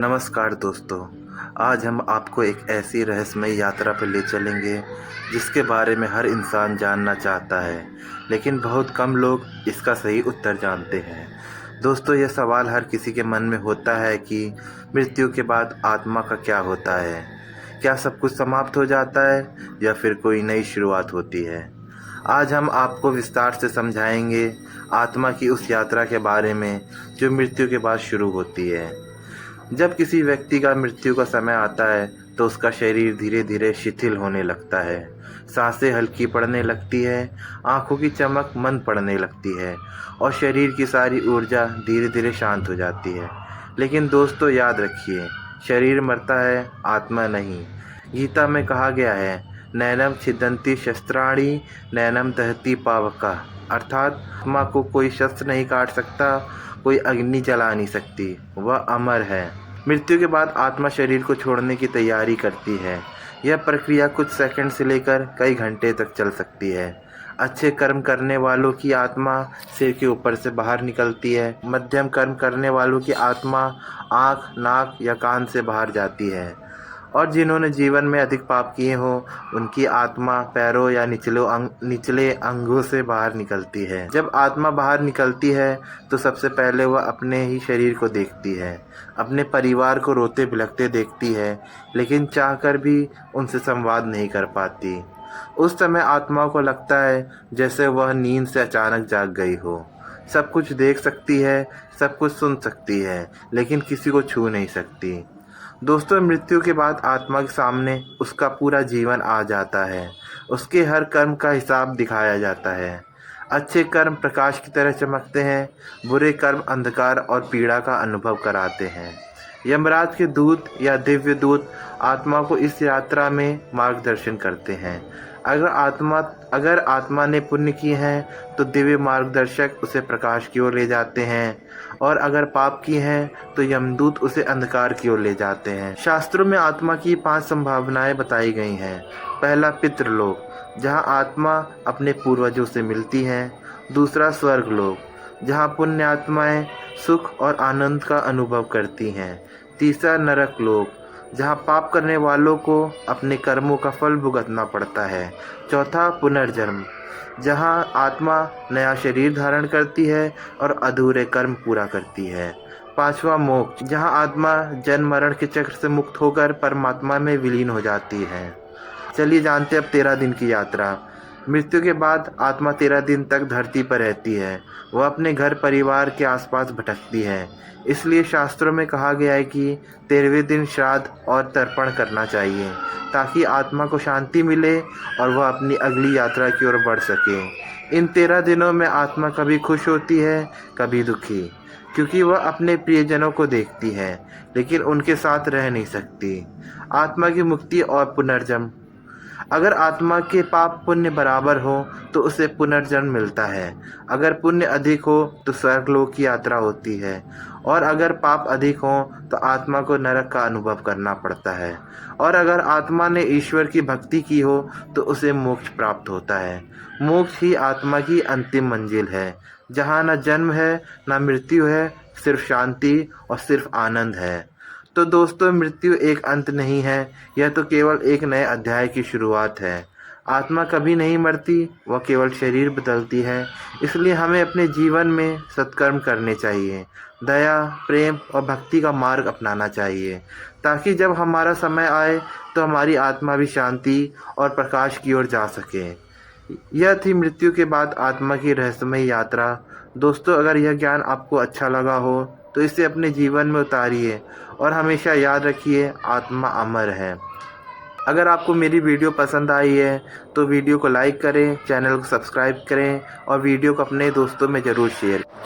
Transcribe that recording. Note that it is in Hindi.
नमस्कार दोस्तों, आज हम आपको एक ऐसी रहस्यमयी यात्रा पर ले चलेंगे जिसके बारे में हर इंसान जानना चाहता है, लेकिन बहुत कम लोग इसका सही उत्तर जानते हैं। दोस्तों, यह सवाल हर किसी के मन में होता है कि मृत्यु के बाद आत्मा का क्या होता है? क्या सब कुछ समाप्त हो जाता है या फिर कोई नई शुरुआत होती है? आज हम आपको विस्तार से समझाएंगे आत्मा की उस यात्रा के बारे में जो मृत्यु के बाद शुरू होती है। जब किसी व्यक्ति का मृत्यु का समय आता है तो उसका शरीर धीरे धीरे शिथिल होने लगता है, सांसें हल्की पड़ने लगती है, आंखों की चमक मंद पड़ने लगती है और शरीर की सारी ऊर्जा धीरे धीरे शांत हो जाती है। लेकिन दोस्तों, याद रखिए, शरीर मरता है, आत्मा नहीं। गीता में कहा गया है, नैनम छिदन्ति शस्त्राणि नैनम दहति पावका, अर्थात आत्मा को कोई शस्त्र नहीं काट सकता, कोई अग्नि जला नहीं सकती, वह अमर है। मृत्यु के बाद आत्मा शरीर को छोड़ने की तैयारी करती है। यह प्रक्रिया कुछ सेकंड से लेकर कई घंटे तक चल सकती है। अच्छे कर्म करने वालों की आत्मा सिर के ऊपर से बाहर निकलती है। मध्यम कर्म करने वालों की आत्मा आँख, नाक या कान से बाहर जाती है और जिन्होंने जीवन में अधिक पाप किए हों उनकी आत्मा पैरों या निचले अंगों से बाहर निकलती है। जब आत्मा बाहर निकलती है तो सबसे पहले वह अपने ही शरीर को देखती है, अपने परिवार को रोते बिलखते देखती है, लेकिन चाहकर भी उनसे संवाद नहीं कर पाती। उस समय आत्मा को लगता है जैसे वह नींद से अचानक जाग गई हो। सब कुछ देख सकती है, सब कुछ सुन सकती है, लेकिन किसी को छू नहीं सकती। दोस्तों, मृत्यु के बाद आत्मा के सामने उसका पूरा जीवन आ जाता है। उसके हर कर्म का हिसाब दिखाया जाता है। अच्छे कर्म प्रकाश की तरह चमकते हैं, बुरे कर्म अंधकार और पीड़ा का अनुभव कराते हैं। यमराज के दूत या दिव्य दूत आत्मा को इस यात्रा में मार्गदर्शन करते हैं। अगर आत्मा ने पुण्य किए हैं तो दिव्य मार्गदर्शक उसे प्रकाश की ओर ले जाते हैं, और अगर पाप किए हैं तो यमदूत उसे अंधकार की ओर ले जाते हैं। शास्त्रों में आत्मा की 5 संभावनाएं बताई गई हैं। पहला, पितृलोक, जहां आत्मा अपने पूर्वजों से मिलती है। दूसरा, स्वर्गलोक, जहां पुण्य आत्माएं सुख और आनंद का अनुभव करती हैं। तीसरा, नरक लोक, जहाँ पाप करने वालों को अपने कर्मों का फल भुगतना पड़ता है। चौथा, पुनर्जन्म, जहाँ आत्मा नया शरीर धारण करती है और अधूरे कर्म पूरा करती है। पांचवा, मोक्ष, जहाँ आत्मा जन्म मरण के चक्र से मुक्त होकर परमात्मा में विलीन हो जाती है। चलिए जानते हैं अब 13 दिन की यात्रा। मृत्यु के बाद आत्मा 13 दिन तक धरती पर रहती है। वह अपने घर परिवार के आसपास भटकती है। इसलिए शास्त्रों में कहा गया है कि 13वें दिन श्राद्ध और तर्पण करना चाहिए, ताकि आत्मा को शांति मिले और वह अपनी अगली यात्रा की ओर बढ़ सके। इन 13 दिनों में आत्मा कभी खुश होती है, कभी दुखी, क्योंकि वह अपने प्रियजनों को देखती है लेकिन उनके साथ रह नहीं सकती। आत्मा की मुक्ति और पुनर्जन्म, अगर आत्मा के पाप पुण्य बराबर हो तो उसे पुनर्जन्म मिलता है। अगर पुण्य अधिक हो तो स्वर्गलोक की यात्रा होती है, और अगर पाप अधिक हो तो आत्मा को नरक का अनुभव करना पड़ता है। और अगर आत्मा ने ईश्वर की भक्ति की हो तो उसे मोक्ष प्राप्त होता है। मोक्ष ही आत्मा की अंतिम मंजिल है, जहाँ न जन्म है न मृत्यु है, सिर्फ शांति और सिर्फ आनंद है। तो दोस्तों, मृत्यु एक अंत नहीं है, यह तो केवल एक नए अध्याय की शुरुआत है। आत्मा कभी नहीं मरती, वह केवल शरीर बदलती है। इसलिए हमें अपने जीवन में सत्कर्म करने चाहिए, दया, प्रेम और भक्ति का मार्ग अपनाना चाहिए, ताकि जब हमारा समय आए तो हमारी आत्मा भी शांति और प्रकाश की ओर जा सके। यह थी मृत्यु के बाद आत्मा की रहस्यमयी यात्रा। दोस्तों, अगर यह ज्ञान आपको अच्छा लगा हो तो इसे अपने जीवन में उतारिए और हमेशा याद रखिए, आत्मा अमर है। अगर आपको मेरी वीडियो पसंद आई है तो वीडियो को लाइक करें, चैनल को सब्सक्राइब करें और वीडियो को अपने दोस्तों में ज़रूर शेयर करें।